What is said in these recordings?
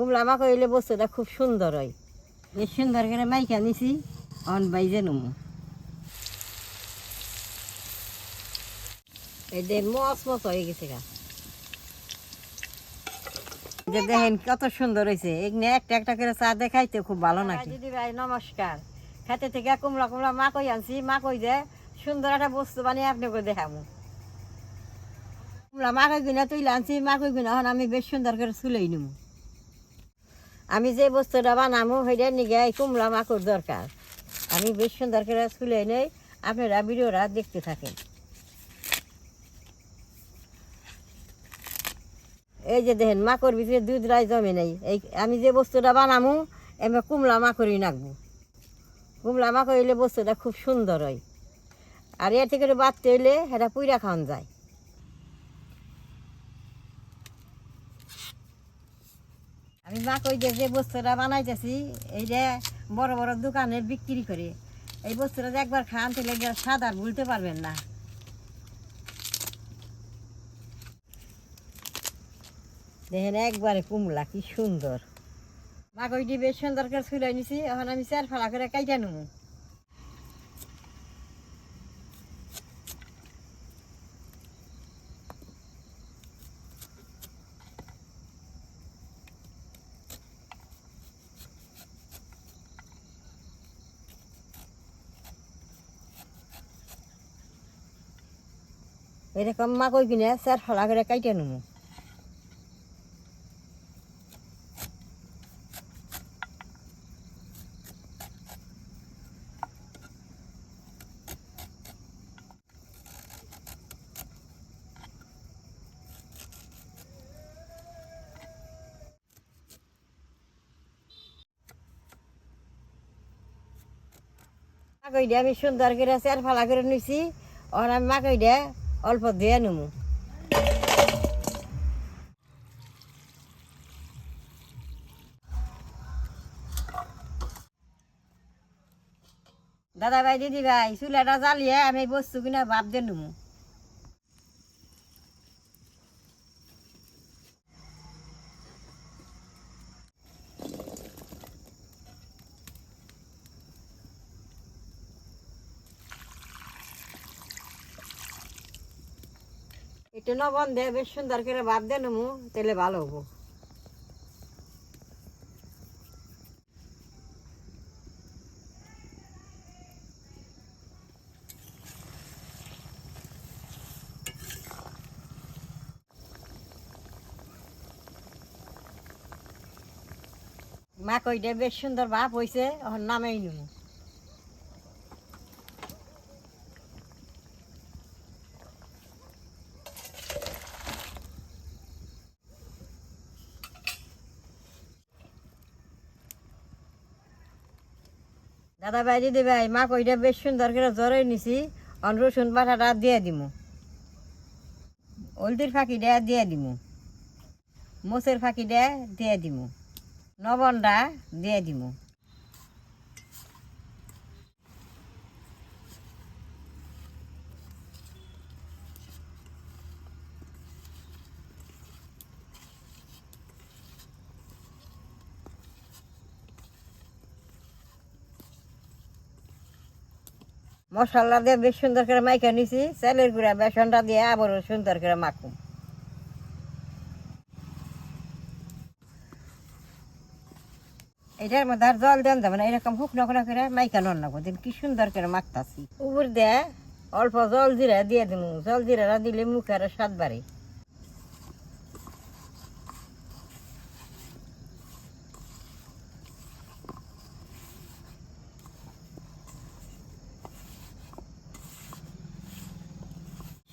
কুমড়া মাখা হইলে বস্তুটা খুব সুন্দর হয়। বেশ সুন্দর করে মাইকা নিছি, অন বাইজে নুমু। এই যে মচ মচ হয়ে গেছে গা, যে দেখেন কত সুন্দর হয়েছে। এখানে একটা একটা করে চা দেখাইতে খুব ভালো লাগে। দিদি ভাই নমস্কার। খেতে থেকে কুমড়া কুমড়া মাকই আনছি, মাকই যে সুন্দর একটা বস্তু বানিয়ে আপনাকে দেখাবো। কুমড়া মাকই গুনা তুইলে আনছি, মাকই গুনা এখন আমি বেশ সুন্দর করে চুলেই নিব। আমি যে বস্তুটা বানাবো সেটার নিগে এই কুমড়া মাকড় দরকার। আমি বেশ সুন্দর করে চুলে নেই, আপনারা ভিডিওটা দেখতে থাকেন। এই যে দেখেন মাকড় ভিতরে দুধ রায় জমে নেই। এই আমি যে বস্তুটা বানাবো এবার কুমড়া মাকড়ই নাকবো। কুমড়া মাকড় হইলে বস্তুটা খুব সুন্দর হয়। আর এর থেকে বাড়তে হইলে সেটা পুইরা খাওয়ান যায়। আমি মাকড় দিয়ে যে বস্তুটা বানাইতেছি এইটা বড় বড় দোকানে বিক্রি করে। এই বস্তুটা যে একবার খান তাহলে স্বাদ আর ভুলতে পারবেন না। দেখেন একবারে কুমড়া কি সুন্দর। মাকড়টি বেশ সুন্দর করে ছুলে নিছি, এখন আমি চার ফালা করে কাইটা নেবো। এরকম মাকড় কিনে চার ফালা করে কাইটা নেবো। মাকড়টা আমি সুন্দর করে চার ফালা করে নিছি, আর আমি মাকড়টা অল্প ধুয়ে নেবো। দাদা ভাই দিদি ভাই চুলাটা জ্বালিয়ে আমি বস্তু কিনা ভাপ দিয়ে নেবো। একটু লবণ দিয়ে বেশ সুন্দর করে ভাপ দিয়ে নেবো, তাহলে ভালো হবো। মাকড়টা বেশ সুন্দর ভাপ হয়েছে, এখন নামাই নেবো। দাদা ভাই দিদি ভাই মাকড়টা বেশ সুন্দর করে জড়াই নিছি, এখন রসুন বাটাটা দিয়ে দিব, হলদির ফাঁকিটা দিয়ে দিব, মোচের ফাঁকিটা দিয়ে দিব, লবণটা দিয়ে দিব। মশলা দিয়ে বেশ সুন্দর করে মাইখা নিছি, চালের গুঁড়া বেসনটা দিয়ে আবারও সুন্দর করে মাখুম। এটার মধ্যে আর জল দেন যাবে না, এরকম শুকনো করে মাইখা নন লাগবো। দেখুন কি সুন্দর করে মাখতাছি। উপর দিয়ে অল্প জল জিরা দিয়ে দিব, জল জিরা দিলে মুখের স্বাদ বাড়ে।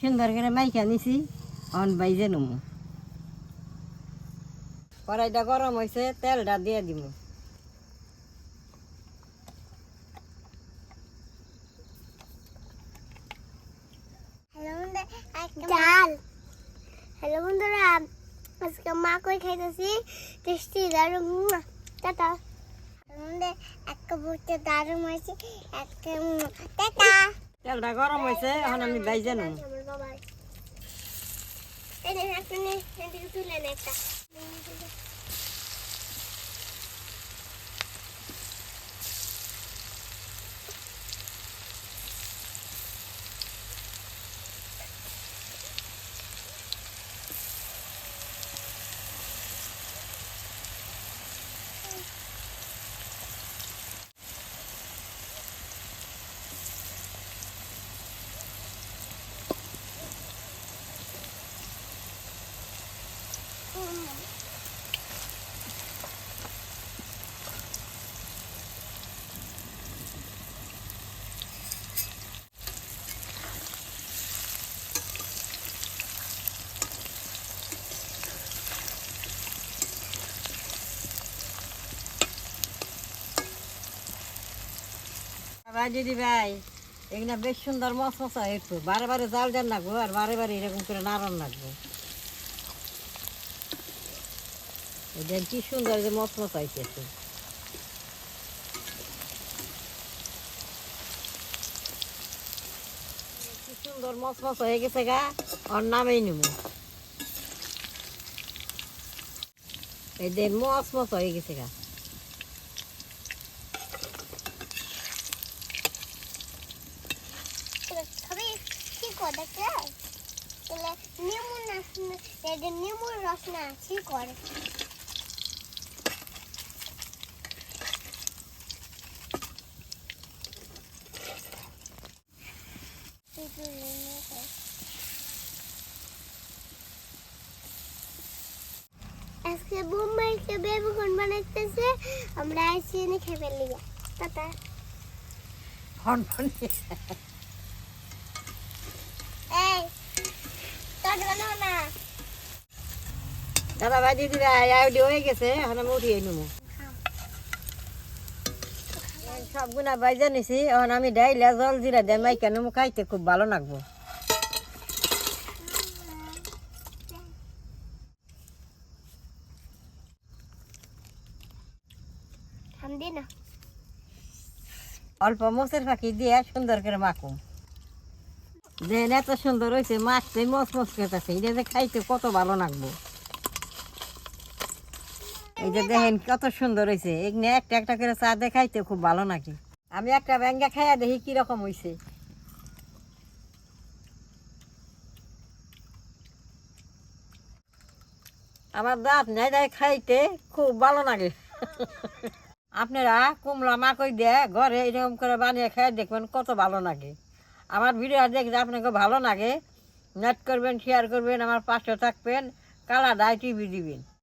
সুন্দর করে মাইখা নিছি, অন বাইজে নেবো। কড়াইটা গরম হয়েছে, তেলটা দিয়ে দিব। হ্যালো বন্ধুরা, আজকে মাকড় খাইতেছি, টেস্টি দারুণ। টাটা। একটা বুঝতে দারুণ হয়েছে, একটা টাটা। তেলটা গরম হয়েছে, এখন আমি বাইজে নেবো। ভাই দিদি ভাই এগুলা বেশ সুন্দর মশমশা একটু বারে বারে জাল দেন লাগবো আর বারে বারে এরকম করে নাড়ান লাগবো। দেন কি সুন্দর যে মশমশা হইতেছে। কি সুন্দর মশমশা হয়ে গেছে গা, ওর নামেই নিব। এই দেন মশমশা হয়ে গেছে গা। সবাই কি করে তাহলে নেমুর রস না কি করে আজকে বোম্বাইকে বেবুকন বানাইতেছে, আমরা আইসি এনে খেয়ে ফেললি টাটা। এই তোর বানাও না। দাদা ভাই দিদি ভাই আইডি হয়ে গেছে, এখন আমি উঠিয়ে নেব। সবগুলা বাইজা নিছি, এখন আমি ডাইলা জল জিরা দেয় মাইকা নেবো, খাইতে খুব ভালো লাগবো। ঠান্ডি না অল্প মোচের ফাঁকি দিয়ে সুন্দর করে মাখুম। দেন এত সুন্দর হয়েছে, মাছতে মচ মচ খেতেছে, এটা যে খাইতে কত ভালো লাগবো। এই যে দেখেন কত সুন্দর হয়েছে, এখানে একটা একটা করে চা দিয়ে খাইতে খুব ভালো নাকি। আমি একটা ব্যাঙ্গা খাইয়া দেখি কিরকম হয়েছে। আমার দাঁত নাই দেয়, খাইতে খুব ভালো লাগে। আপনারা কুমড়া মাকই দিয়ে ঘরে এরকম করে বানিয়ে খেয়ে দেখবেন কত ভালো লাগে। আমার ভিডিও দেখলে আপনাকে ভালো লাগে, নেট করবেন, শেয়ার করবেন, আমার পাশে থাকবেন, কালা ডাই টিভি দিবেন।